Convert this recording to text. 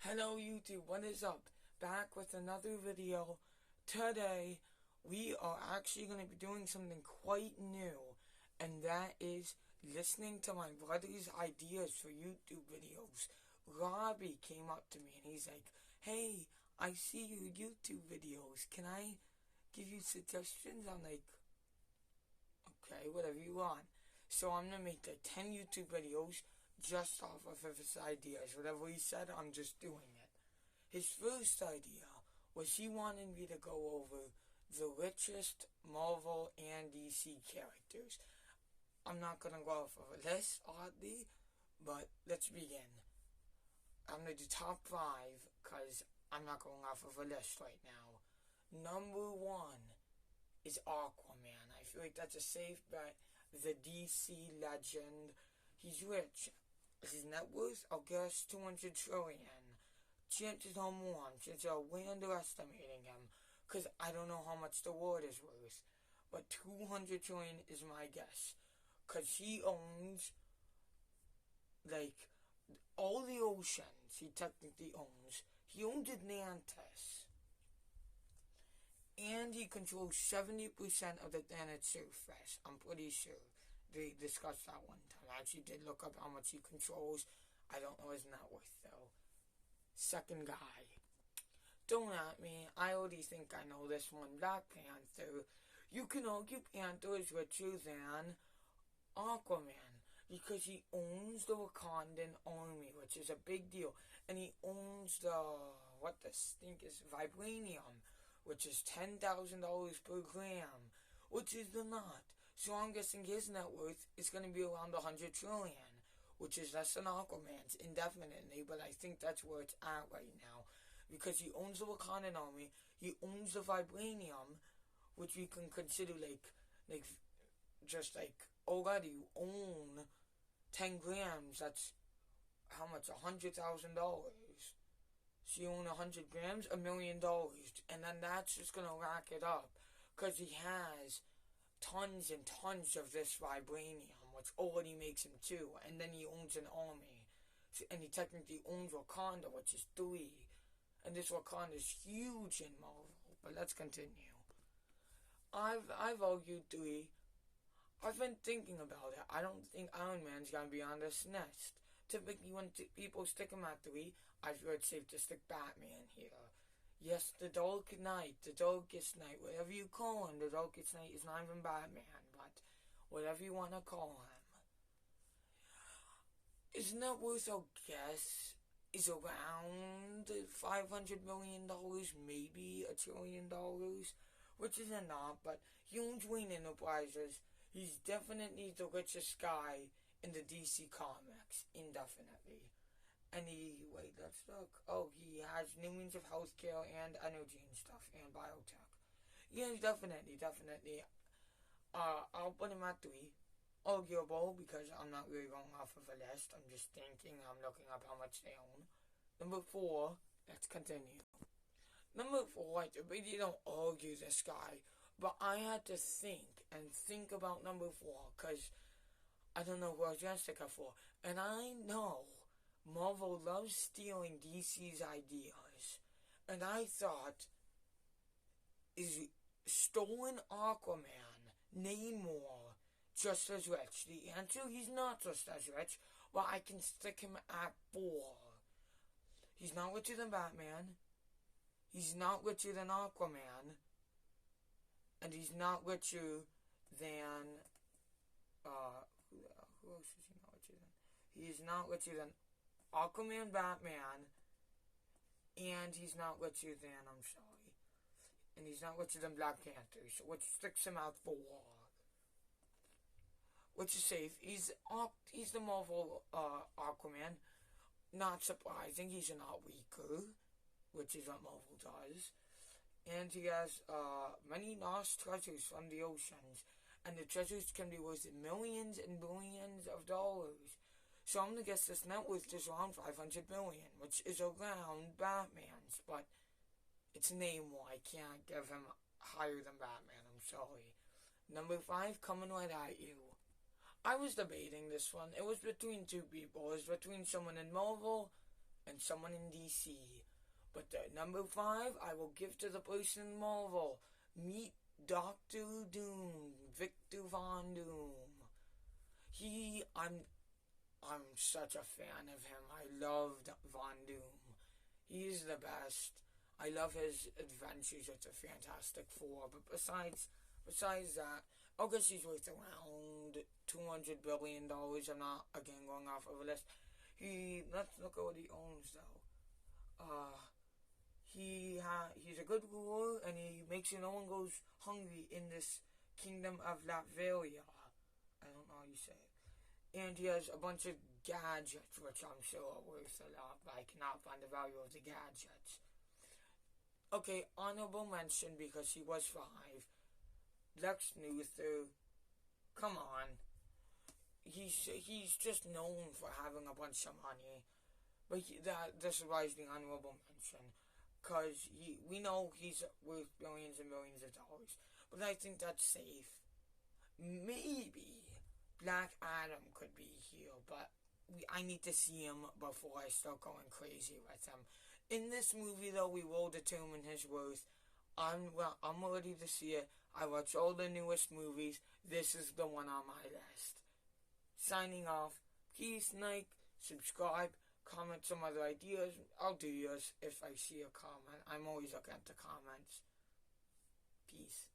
Hello YouTube, what is up? Back with another video. Today, we are actually going to be doing something quite new, and that is listening to my brother's ideas for YouTube videos. Robby came up to me and he's like, "Hey, I see your YouTube videos. Can I give you suggestions?" I'm like, "Okay, whatever you want." So I'm going to make like 10 YouTube videos just off of his ideas. Whatever he said, I'm just doing it. His first idea was he wanted me to go over the richest Marvel and DC characters. I'm not going to go off of a list, oddly, but let's begin. I'm going to do top 5 because I'm not going off of a list right now. Number 1 is Aquaman. I feel like that's a safe bet. The DC legend. He's rich. His net worth, I'll guess 200 trillion. Chances are more. Chances are way underestimating him, because I don't know how much the world is worth. But 200 trillion is my guess. Because he owns, like, all the oceans he technically owns. He owns Atlantis. And he controls 70% of the planet's surface. I'm pretty sure. They discussed that one time. I actually did look up how much he controls. I don't know his net worth, though. Second guy. Don't at me. I already think I know this one. Black Panther. You can argue Panther is richer than Aquaman, because he owns the Wakandan army, which is a big deal. And he owns the, what the stink is, vibranium, which is $10,000 per gram, which is the nut. So I'm guessing his net worth is going to be around 100 trillion, which is less than Aquaman's indefinitely, but I think that's where it's at right now. Because he owns the Wakandan army, he owns the vibranium, which we can consider already you own 10 grams, that's how much, $100,000. So you own 100 grams, $1 million, and then that's just going to rack it up, because he has tons and tons of this vibranium, which already makes him 2, and then he owns an army, and he technically owns Wakanda, which is 3, and this Wakanda is huge in Marvel, but let's continue. I've argued 3. I've been thinking about it. I don't think Iron Man's gonna be on this list. Typically, when people stick him at 3, I feel it's safe to stick Batman here. Yes, the Dark Knight, the Darkest Knight, whatever you call him, the Darkest Knight is not even Batman, but whatever you want to call him. His net worth, I'll guess, is around $500 million, maybe $1 trillion, which is a lot, but he owns Wayne Enterprises. He's definitely the richest guy in the DC comics, indefinitely. And let's look. Oh, he has millions of healthcare and energy and stuff, and biotech. Yeah, definitely. I'll put him at 3. Arguable, because I'm not really going off of a list. I'm just thinking, I'm looking up how much they own. Number 4, let's continue. Number 4, I really don't argue this guy, but I had to think about number 4, because I don't know who I was going to stick up for. And I know Marvel loves stealing DC's ideas. And I thought, is stolen Aquaman, Namor, just as rich? The answer, he's not just as rich. Well, I can stick him at 4. He's not richer than Batman. He's not richer than Aquaman. And he's not richer than, who else is he not richer than? He is not richer than Aquaman, Batman, and he's not richer than, and he's not richer than Black Panther, so which sticks him out 4. Which is safe. He's the Marvel Aquaman. Not surprising, he's not weaker, which is what Marvel does. And he has many lost treasures from the oceans, and the treasures can be worth millions and billions of dollars. So I'm going to guess this net worth is around 500 million, which is around Batman's, but it's Namor. I can't give him higher than Batman, I'm sorry. Number 5, coming right at you. I was debating this one. It was between 2 people. It was between someone in Marvel and someone in DC. But the number 5, I will give to the person in Marvel. Meet Doctor Doom, Victor Von Doom. I'm such a fan of him. I loved Von Doom. He's the best. I love his adventures with the Fantastic Four. But besides that, I guess he's worth around $200 billion. I'm not, again, going off of a list. Let's look at what he owns, though. He's a good ruler, and he makes sure no one goes hungry in this kingdom of Latveria. I don't know how you say it. And he has a bunch of gadgets, which I'm sure are worth a lot, but I cannot find the value of the gadgets. Okay, honorable mention, because he was 5. Lex Luthor. Come on. He's just known for having a bunch of money. But this is why he's the honorable mention. Because we know he's worth billions and billions of dollars. But I think that's safe. Maybe Black Adam could be here, but I need to see him before I start going crazy with him. In this movie, though, we will determine his worth. I'm ready to see it. I watch all the newest movies. This is the one on my list. Signing off. Please like, subscribe, comment some other ideas. I'll do yours if I see a comment. I'm always looking at the comments. Peace.